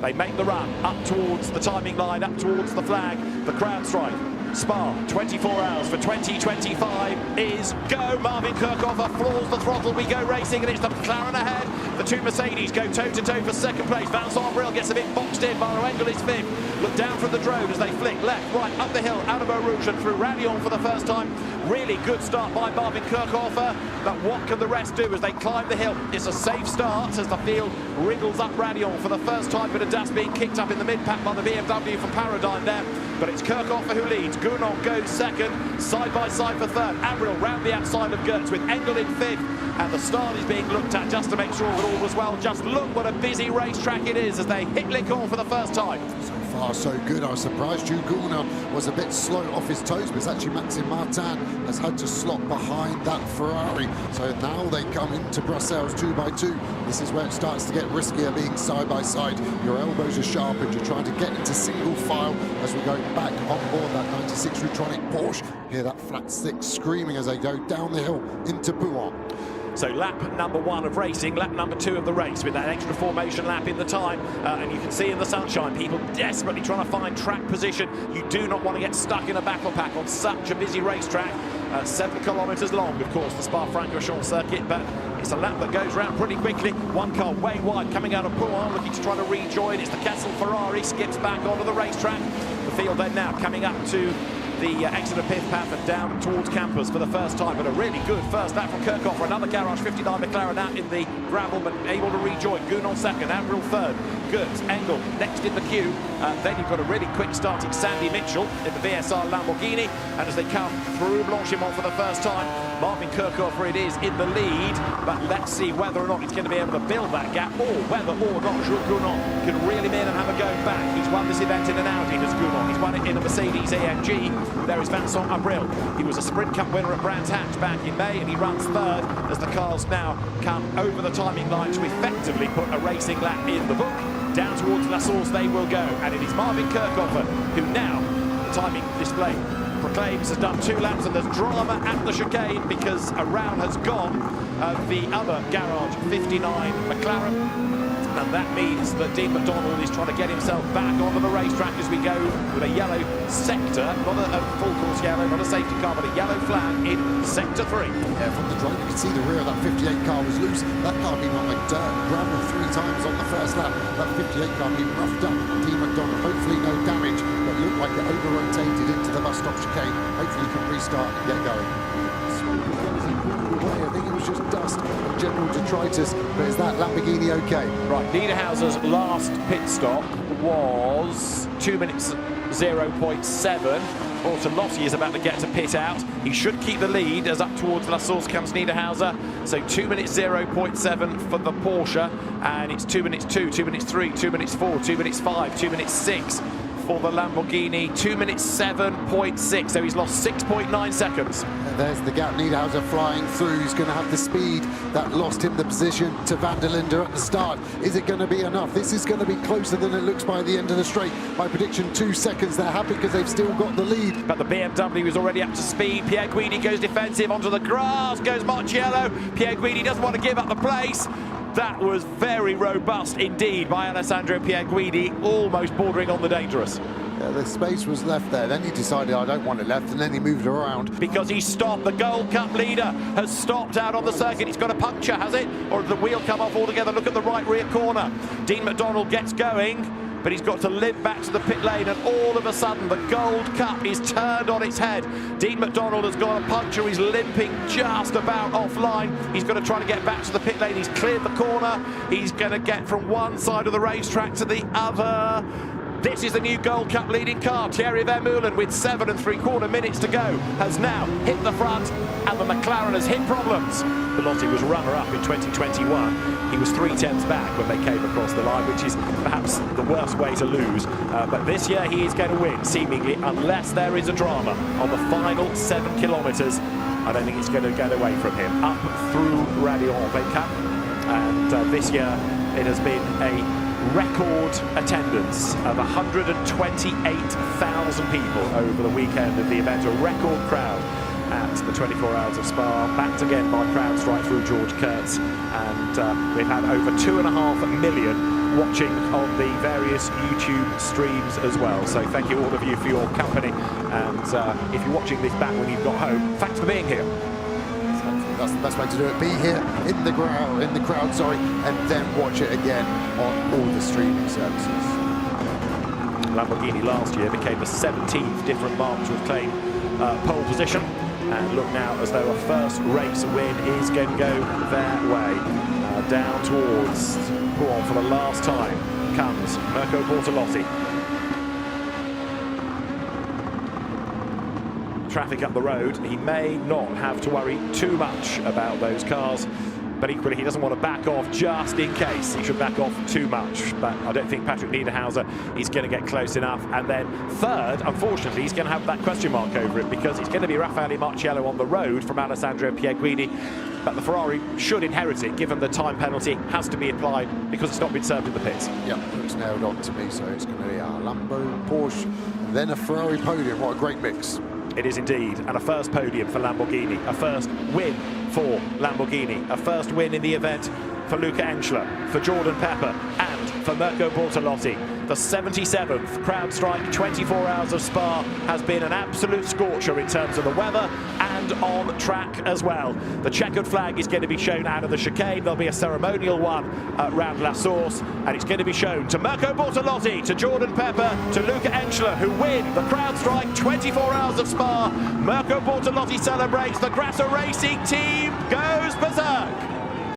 They make the run up towards the timing line, up towards the flag. The Crowdstrike Spa 24 hours for 2025 is go. Marvin Kirchhofer floors the throttle. We go racing, and it's the McLaren ahead. The two Mercedes go toe-to-toe for second place. Vincent Abril gets a bit boxed in. Maro Engel is fifth. Look down from the drone as they flick left, right, up the hill, out of Eau Rouge and through Radion for the first time. Really good start by Marvin Kirchhofer, but what can the rest do as they climb the hill? It's a safe start as the field wriggles up Radion for the first time. Bit of dust being kicked up in the mid-pack by the BMW from Paradigm there, but it's Kirchhofer who leads. Gounon goes second, side by side for third. Abril round the outside of Gertz with Engel in fifth, and the start is being looked at just to make sure that all was well. Just look what a busy racetrack it is as they hit Licon for the first time. So far so good. I was surprised Jules Gounon was a bit slow off his toes, but it's actually Maxime Martin has had to slot behind that Ferrari. So now they come into Brussels 2x2. This is where it starts to get riskier, being side by side. Your elbows are sharpened. You're trying to get into single file as we go back on board that 96 Rutronic Porsche. Hear that flat six screaming as they go down the hill into Pouin. So lap number one of racing, lap number two of the race, with that extra formation lap in the time. And you can see in the sunshine, people desperately trying to find track position. You do not want to get stuck in a battle pack on such a busy racetrack. 7 kilometres long, of course, the Spa-Francorchamps circuit, but it's a lap that goes round pretty quickly. One car way wide coming out of Pouin, looking to try to rejoin. It's the Kessel Ferrari, skips back onto the racetrack. The field then now coming up to the exit of Pith Path and down towards Campus for the first time, but a really good first lap from Kirchhofer. Another Garage 59 McLaren out in the gravel, but able to rejoin. Gounon second, Abril third, Gertz, Engel next in the queue. Then you've got a really quick starting Sandy Mitchell in the VSR Lamborghini, and as they come through Blanchimont for the first time, Marvin Kirchhofer it is in the lead, but let's see whether or not he's going to be able to build that gap, or whether or not Jules Gounon can reel him in and have a go back. He's won this event in an Audi, has Gounon. He's won it in a Mercedes AMG. There is Vincent Abril. He was a Sprint Cup winner at Brands Hatch back in May, and he runs third as the cars now come over the timing line to effectively put a racing lap in the book. Down towards La Source they will go, and it is Marvin Kirchhofer who now, the timing display proclaims, has done 2 laps, and there's drama at the chicane because a round has gone the other Garage 59 McLaren. And that means that Dean McDonald is trying to get himself back onto the racetrack as we go with a yellow sector, not a full course yellow, not a safety car, but a yellow flag in sector 3. Yeah, from the drone you can see the rear of that 58 car was loose. That car being on like dirt, gravel 3 times on the first lap. That 58 car being roughed up. Dean McDonald, hopefully no damage, but looked like it over-rotated into the bus stop chicane. Hopefully he can restart and get going. I think it was just dust and general detritus, but is that Lamborghini okay? Right, Niederhauser's last pit stop was 2 minutes 0.7. Ortolossi is about to get to pit out. He should keep the lead as up towards La Source comes Niederhauser. So 2 minutes 0.7 for the Porsche, and it's 2 minutes 2, 2 minutes 3, 2 minutes 4, 2 minutes 5, 2 minutes 6 for the Lamborghini, 2 minutes 7.6, so he's lost 6.9 seconds. And there's the gap, Niederhauser flying through. He's going to have the speed that lost him the position to Van der Linde at the start. Is it going to be enough? This is going to be closer than it looks by the end of the straight. My prediction, 2 seconds. They're happy because they've still got the lead. But the BMW is already up to speed. Pierre Guidi goes defensive onto the grass, goes Marciello. Pierre Guidi doesn't want to give up the place. That was very robust indeed by Alessandro Pierre Guidi, almost bordering on the dangerous. Yeah, the space was left there. Then he decided, I don't want it left, and then he moved around. Because he stopped. The Gold Cup leader has stopped out on the circuit. He's got a puncture, has it? Or did the wheel come off altogether? Look at the right rear corner. Dean McDonald gets going, but he's got to limp back to the pit lane, and all of a sudden the Gold Cup is turned on its head. Dean McDonald has got a puncture. He's limping just about offline. He's got to try to get back to the pit lane. He's cleared the corner. He's going to get from one side of the racetrack to the other. This is the new Gold Cup leading car. Thierry Vermeulen, with 7 3/4 minutes to go, has now hit the front, and the McLaren has hit problems. Bellotti was runner-up in 2021. He was 3/10 back when they came across the line, which is perhaps the worst way to lose. But this year he is going to win, seemingly, unless there is a drama on the final 7 kilometres. I don't think it's going to get away from him. Up through Radion they come, and this year it has been a record attendance of 128,000 people over the weekend of the event, a record crowd. at the 24 Hours of Spa, backed again by Crowdstrike through George Kurtz, and we've had over 2.5 million watching on the various YouTube streams as well. So thank you all of you for your company, and if you're watching this back when you've got home, thanks for being here. That's the best way to do it. Be here in the crowd, and then watch it again on all the streaming services. Lamborghini last year became the 17th different mark to claim pole position, and look now as though a first race win is going to go their way. Down towards Paul for the last time comes Mirko Bortolotti. Traffic up the road, he may not have to worry too much about those cars, but equally he doesn't want to back off just in case he should back off too much. But I don't think Patrick Niederhauser is going to get close enough. And then third, unfortunately, he's going to have that question mark over it, because it's going to be Raffaele Marciello on the road from Alessandro Pierguidi. But the Ferrari should inherit it, given the time penalty has to be applied because it's not been served in the pits. Yeah, looks nailed on to me, so it's going to be a Lambo, Porsche, then a Ferrari podium. What a great mix. It is indeed, and a first podium for Lamborghini, a first win for Lamborghini, a first win in the event for Luca Enschler, for Jordan Pepper, and for Mirko Bortolotti. The 77th Crowdstrike 24 Hours of Spa has been an absolute scorcher in terms of the weather and on track as well. The checkered flag is going to be shown out of the chicane. There'll be a ceremonial one round La Source, and it's going to be shown to Mirko Bortolotti, to Jordan Pepper, to Luca Enschler, who win the Crowdstrike 24 Hours of Spa. Mirko Bortolotti celebrates. The Grasser Racing team goes berserk.